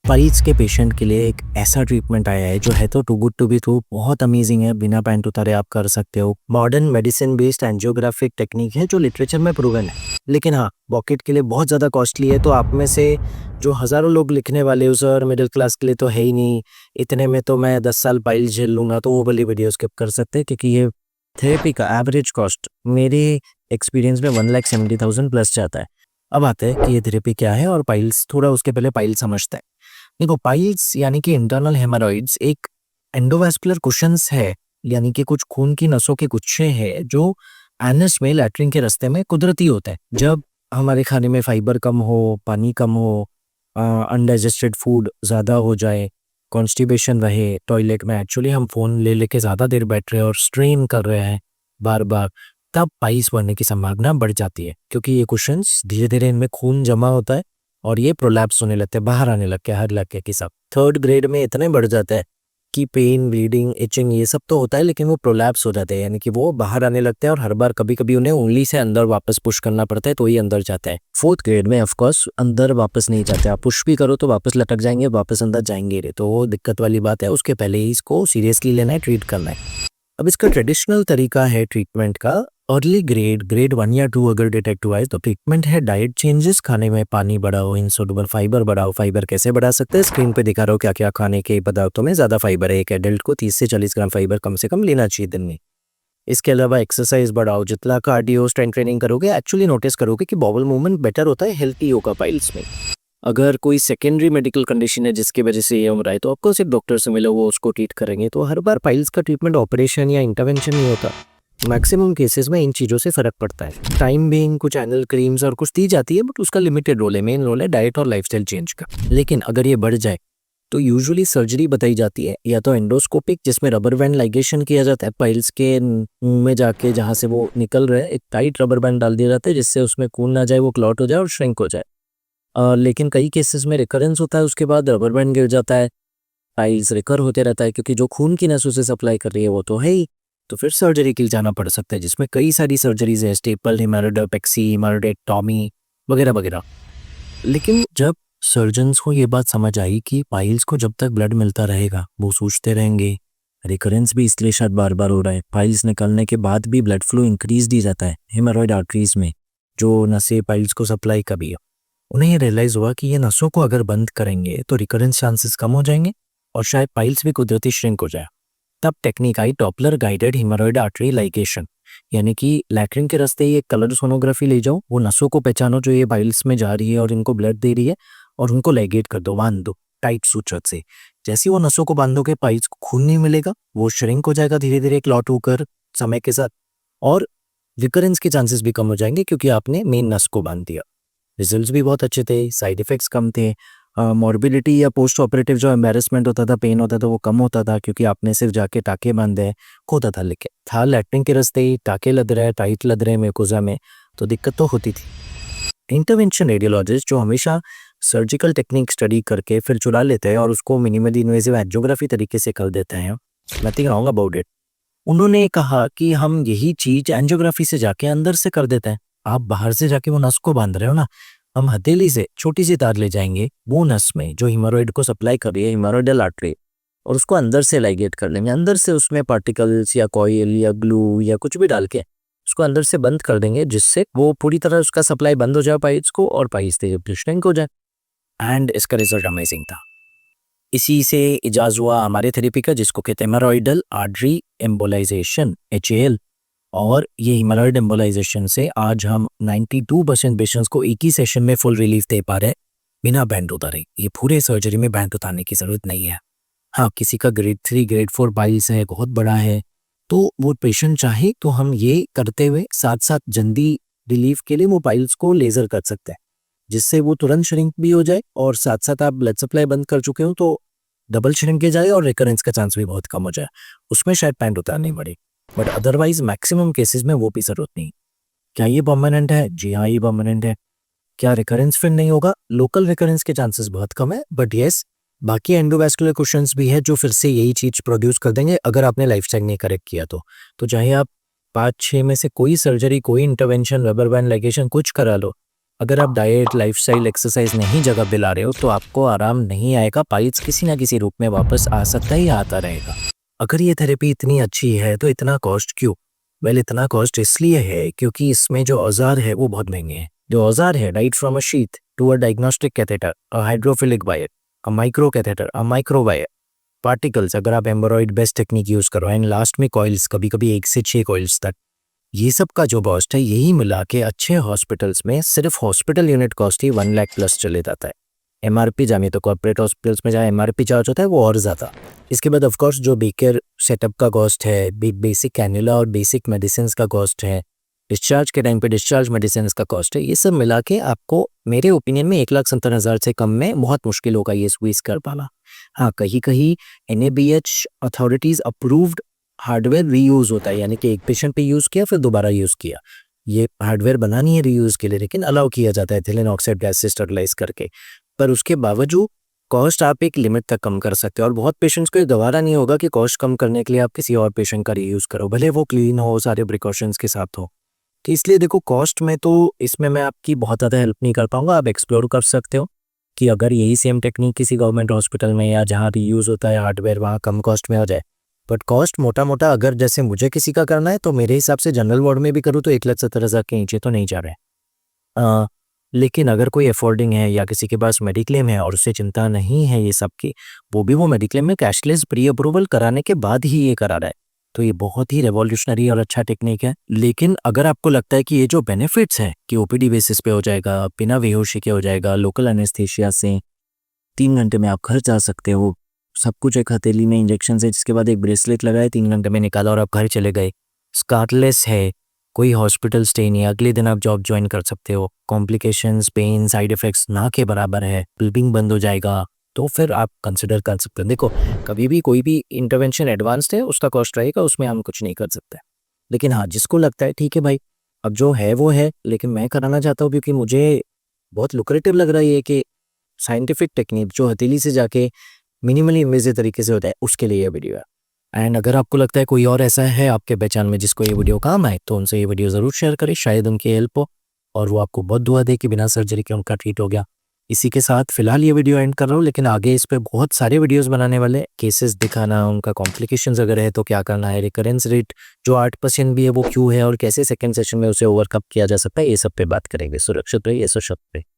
Piles के patient के लिए एक ऐसा ट्रीटमेंट आया है जो है तो too good to be true, बहुत अमेजिंग है। बिना पैंट उतारे आप कर सकते हो। Modern medicine based angiographic technique है जो लिटरेचर में प्रूवन है, लेकिन हाँ पॉकेट के लिए बहुत ज़्यादा कॉस्टली है। तो आप में से जो हज़ारों लोग लिखने वाले हो सर मिडिल क्लास के लिए तो है ही नहीं, इतने में तो मैं 10 साल पाइल्स झेल लूँगा, तो वो वाली वीडियो स्किप कर सकते हैं, क्योंकि ये थेरेपी का एवरेज कॉस्ट मेरे एक्सपीरियंस में 1,70,000 प्लस जाता है। अब आते हैं कि ये थेरेपी क्या है और पाइल्स, थोड़ा उसके पहले पाइल्स समझते हैं। देखो, पाइल्स यानी कि इंटरनल हेमरॉइड्स एक एंडोवास्कुलर कुशंस है, यानी कि कुछ खून की नसों के गुच्छे हैं जो एनस में लैट्रिन के रास्ते में कुदरती होता है। जब हमारे खाने में फाइबर कम हो, पानी कम हो, अनडाइजेस्टेड फूड ज़्यादा हो जाए, कॉन्स्टिपेशन रहे, टॉयलेट में एक्चुअली हम फ़ोन ले लेके ज़्यादा देर बैठ रहे हैं और स्ट्रेन कर रहे हैं बार बार, तब पाइल्स बनने की संभावना बढ़ जाती है, क्योंकि ये कुशंस धीरे धीरे इनमें खून जमा होता है और ये प्रोलैप्स होने लगते हैं, बाहर आने लगते हैं हर लड़के के सब। थर्ड ग्रेड में इतने बढ़ जाता है कि पेन, ब्लीडिंग, इचिंग ये सब तो होता है, लेकिन वो प्रोलैप्स हो जाते हैं, यानी कि वो बाहर आने लगते हैं और हर बार कभी कभी उन्हें उंगली से अंदर वापस पुश करना पड़ता है तो ही अंदर जाता है। फोर्थ ग्रेड में ऑफकोर्स अंदर वापस नहीं जाते, आप पुश भी करो तो वापस लटक जाएंगे, वापस अंदर जाएंगे रे, तो वो दिक्कत वाली बात है। उसके पहले ही इसको सीरियसली लेना है, ट्रीट करना है। अब इसका ट्रेडिशनल तरीका है ट्रीटमेंट का, अर्ली ग्रेड 1 या 2 अगर डिटेक्ट हुआ है तो ट्रीटमेंट है डाइट चेंजेस, खाने में पानी बढ़ाओ, इनसोल्युबल फाइबर बढ़ाओ। फाइबर कैसे बढ़ा सकते हैं, स्क्रीन पे दिखा रहा हूँ क्या क्या खाने के पदार्थों में ज़्यादा फाइबर है। एक एडल्ट को 30 से 40 ग्राम फाइबर कम से कम लेना चाहिए दिन में। इसके अलावा एक्सरसाइज बढ़ाओ, जितना कार्डियो स्ट्रेंथ ट्रेनिंग करोगे एक्चुअली नोटिस करोगे कि बॉबल मूवमेंट बेटर होता है, हेल्थी होगा पाइल्स में। अगर कोई सेकेंडरी मेडिकल कंडीशन है जिसकी वजह से ये हो रहा है तो आपको सिर्फ डॉक्टर से मिलो, वो उसको ट्रीट करेंगे। तो हर बार पाइल्स का ट्रीटमेंट ऑपरेशन या इंटरवेंशन नहीं होता, मैक्सिमम केसेस में इन चीज़ों से फर्क पड़ता है। टाइम बीइंग कुछ एनल क्रीम्स और कुछ दी जाती है, बट उसका लिमिटेड रोल है, मेन रोल है डाइट और लाइफस्टाइल चेंज का। लेकिन अगर ये बढ़ जाए तो यूजुअली सर्जरी बताई जाती है, या तो एंडोस्कोपिक जिसमें रबर बैंड लाइगेशन किया जाता है, पाइल्स के मुंह में जाके जहाँ से वो निकल रहे हैं एक टाइट रबर बैंड डाल दिया जाता है जिससे उसमें खून ना जाए, वो क्लॉट हो जाए और श्रिंक हो जाए। लेकिन कई केसेस में रिकरेंस होता है, उसके बाद रबर बैंड गिर जाता है, पाइल्स रिकर होते रहता है, क्योंकि जो खून की नसों से सप्लाई कर रही है वो तो है ही। तो फिर सर्जरी के लिए जाना पड़ सकता है, जिसमें कई सारी सर्जरीज है, स्टेपल, हेमरोइडेक्टोमी, हेमरोइडेक्टोमी वगैरह वगैरह। लेकिन जब सर्जन्स को ये बात समझ आई कि पाइल्स को जब तक ब्लड मिलता रहेगा वो सूजते रहेंगे, रिकरेंस भी इसलिए शायद बार बार हो रहा है, पाइल्स निकलने के बाद भी ब्लड फ्लो इंक्रीज दी जाता है हेमरॉइड आर्टरीज में जो नसें पाइल्स को सप्लाई कभी है, उन्हें ये रियलाइज हुआ कि ये नसों को अगर बंद करेंगे तो रिकरेंस चांसेस कम हो जाएंगे और शायद पाइल्स भी कुदरती श्रिंक हो जाए। तब technique I Doppler guided haemorrhoid artery ligation, यानी कि लैट्रिन के रास्ते ही एक कलर सोनोग्राफी ले जाओ, वो नसों को पहचानो जो ये पाइल्स में जा रही है और इनको ब्लड दे रही है, और उनको लाइगेट कर दो, बांध दो टाइट सूचक से। जैसे वो नसों को बांधोगे पाइल्स को खून नहीं मिलेगा, वो श्रिंक हो जाएगा धीरे धीरे क्लॉट होकर समय के साथ, और रिकरेंस के चांसेस भी कम हो जाएंगे क्योंकि आपने मेन नस को बांध दिया। रिजल्ट्स भी बहुत अच्छे थे, साइड इफेक्ट्स कम थे, मॉर्बिडिटी या पोस्ट ऑपरेटिव जो एम्बेरसमेंट होता था, पेन होता था, वो कम होता था क्योंकि आपने सिर्फ जाके टाके बांधे होता था। लेकिन था लैट्रिन के रास्ते ही टाके लद रहे, टाइट लद रहे मेकोजा में, तो दिक्कत तो होती थी। इंटरवेंशन रेडियोलॉजिस्ट जो हमेशा सर्जिकल टेक्निक स्टडी करके फिर चुरा लेते हैं और उसको मिनिमली इन्वेसिव एंजियोग्राफी तरीके से कर देते हैं, नथिंग रॉन्ग अबाउट इट। उन्होंने कहा कि हम यही चीज एंजियोग्राफी से जाके अंदर से कर देते हैं। आप बाहर से जाके वो नस को बांध रहे हो ना, हम हथेली से छोटी सी तार ले जाएंगे वो नस में जो हिमोरॉइड को सप्लाई कर रही है, हिमोरॉइडल आर्टरी, और उसको अंदर से लाइगेट कर लेंगे, अंदर से उसमें पार्टिकल्स या कॉइल या ग्लू या कुछ भी डाल के उसको अंदर से बंद कर देंगे, जिससे वो पूरी तरह उसका सप्लाई बंद हो जाए पाइल्स को और पाइल्स श्रिंक हो जाए। एंड इसका रिजल्ट अमेजिंग था। इसी से इजाज हुआ हमारे थेरेपी का, जिसको कहते हैं हेमरॉइडल आर्टरी एम्बोलाइजेशन, HAL। और ये हेमरॉइड एम्बोलाइजेशन से आज हम 92% पेशेंट्स को एक ही सेशन में फुल रिलीफ दे पा रहे हैं बिना बैंड उतारे। ये पूरे सर्जरी में बैंड उतारने की जरूरत नहीं है। हाँ, किसी का ग्रेड 3 ग्रेड 4 पाइल्स है, बहुत बड़ा है, तो वो पेशेंट चाहे तो हम ये करते हुए साथ साथ जल्दी रिलीफ के लिए वो पाइल्स को लेजर कर सकते हैं, जिससे वो तुरंत श्रिंक भी हो जाए और साथ साथ आप ब्लड सप्लाई बंद कर चुके हो तो डबल श्रिंक जाए और रिकरेंस का चांस भी बहुत कम हो जाए। उसमें शायद पैंट उतारनी पड़े, बट अदरवाइज मैक्सिमम केसेस में वो भी जरूरत नहीं। क्या ये परमानेंट है? जी हाँ, ये परमानेंट है। क्या रिकरेंस फिर नहीं होगा? लोकल रिकरेंस के चांसेस बहुत कम है, बट येस बाकी एंडोवास्कुलर क्वेश्चंस भी है जो फिर से यही चीज प्रोड्यूस कर देंगे अगर आपने लाइफस्टाइल नहीं करेक्ट किया तो चाहे आप 5-6 में से कोई सर्जरी, कोई इंटरवेंशन, रबर बैंड लाइगेशन कुछ करा लो, अगर आप डाइट, लाइफस्टाइल, एक्सरसाइज नहीं जगह पे ला रहे हो तो आपको आराम नहीं आएगा, पाइल्स किसी ना किसी रूप में वापस आ सकता है या आता रहेगा। अगर ये थेरेपी इतनी अच्छी है तो इतना कॉस्ट क्यों? वेल इतना कॉस्ट इसलिए है क्योंकि इसमें जो औज़ार है वो बहुत महँगे हैं। जो औज़ार है right from a sheath to a diagnostic catheter, a hydrophilic wire, a micro catheter, a micro wire, particles अगर आप एम्बरॉयड बेस्ट टेक्निक यूज़ करो एंड लास्ट में कॉइल्स कभी-कभी 1 से 6 कॉइल्स तक। ये सब का जो कॉस्ट है यही मिला के अच्छे हॉस्पिटल्स में सिर्फ़ हॉस्पिटल यूनिट कॉस्ट ही 1 लाख प्लस चले जाता है। एमआरपी जानिए तो कॉर्पोरेट हॉस्पिटल्स में जहाँ एमआरपी चार्ज होता है वो और ज़्यादा। इसके बाद ऑफ कोर्स जो बेकर सेटअप का कॉस्ट है, बेसिक कैन्युला और बेसिक मेडिसिन्स का कॉस्ट है, डिस्चार्ज के टाइम पे डिस्चार्ज मेडिसिन्स का कॉस्ट है, ये सब मिला के आपको मेरे ओपिनियन में 1,70,000 से कम में बहुत मुश्किल होगा ये स्क्वीज़ कर पाना। हाँ, कहीं-कहीं NABH authorities approved hardware reuse होता है, यानी कि एक पेशेंट पे यूज़ किया फिर दोबारा यूज़ किया। ये हार्डवेयर बना नहीं है रीयूज़ के लिए लेकिन अलाउ किया जाता है एथिलीन ऑक्साइड गैस से स्टरलाइज़ करके। पर उसके बावजूद कॉस्ट आप एक लिमिट तक कम कर सकते हो और बहुत पेशेंट्स को ये गवारा नहीं होगा कि कॉस्ट कम करने के लिए आप किसी और पेशेंट का रीयूज़ करो, भले वो क्लीन हो, सारे प्रिकॉशंस के साथ हो। तो इसलिए देखो कॉस्ट में तो इसमें मैं आपकी बहुत ज़्यादा हेल्प नहीं कर पाऊँगा, आप एक्सप्लोर कर सकते हो कि अगर यही सेम टेक्नीक किसी गवर्नमेंट हॉस्पिटल में या जहाँ रीयूज़ होता है हार्डवेयर वहाँ कम कॉस्ट में हो जाए। बट कॉस्ट मोटा-मोटा अगर जैसे मुझे किसी का करना है तो मेरे हिसाब से जनरल वार्ड में भी करूँ तो 1,70,000 के नीचे तो नहीं जा रहे हैं। लेकिन अगर कोई अफोर्डिंग है या किसी के पास मेडिक्लेम है और उसे चिंता नहीं है ये सब की, वो भी वो मेडिक्लेम में कैशलेस प्री अप्रूवल कराने के बाद ही ये करा रहा है। तो ये बहुत ही रिवॉल्यूशनरी और अच्छा टेक्निक है। लेकिन अगर आपको लगता है कि ये जो बेनिफिट्स हैं कि ओपीडी बेसिस पे हो जाएगा, बिना बेहोशी के हो जाएगा, लोकल एनेस्थीसिया से 3 घंटे में आप घर जा सकते हो, सब कुछ एक हथेली में इंजेक्शन से, जिसके बाद एक ब्रेसलेट लगाए 3 घंटे में निकाला और आप घर चले गए। स्कारलेस है, कोई हॉस्पिटल स्टे नहीं है, अगले दिन आप जॉब ज्वाइन कर सकते हो। कॉम्प्लिकेशंस, पेन, साइड इफ़ेक्ट्स ना के बराबर है, ब्लीडिंग बंद हो जाएगा, तो फिर आप कंसिडर कर सकते हो। देखो, कभी भी कोई भी इंटरवेंशन एडवांस्ड है, उसका कॉस्ट रहेगा, उसमें हम कुछ नहीं कर सकते। लेकिन हाँ, जिसको लगता है ठीक है भाई, अब जो है वो है, लेकिन मैं कराना चाहता हूँ क्योंकि मुझे बहुत लुक्रेटिव लग रहा है ये कि साइंटिफिक टेक्निक जो हथेली से जाके मिनिमली इन्वेसिव तरीके से होता है, उसके लिए ये वीडियो है। एंड अगर आपको लगता है कोई और ऐसा है आपके पहचान में जिसको ये वीडियो काम आए, तो उनसे ये वीडियो ज़रूर शेयर करें, शायद उनकी हेल्प हो और वो आपको बहुत दुआ दे कि बिना सर्जरी के उनका ट्रीट हो गया। इसी के साथ फिलहाल ये वीडियो एंड कर रहा हूँ, लेकिन आगे इस पे बहुत सारे वीडियोज़ बनाने वाले, केसेस दिखाना, उनका कॉम्प्लिकेशंस अगर है तो क्या करना है, रिकरेंस रेट जो 8% भी है वो क्यों है और कैसे सेकंड सेशन में उसे ओवरकम किया जा सकता है, ये सब पे बात करेंगे। सुरक्षित रहिए, सशक्त रहिए।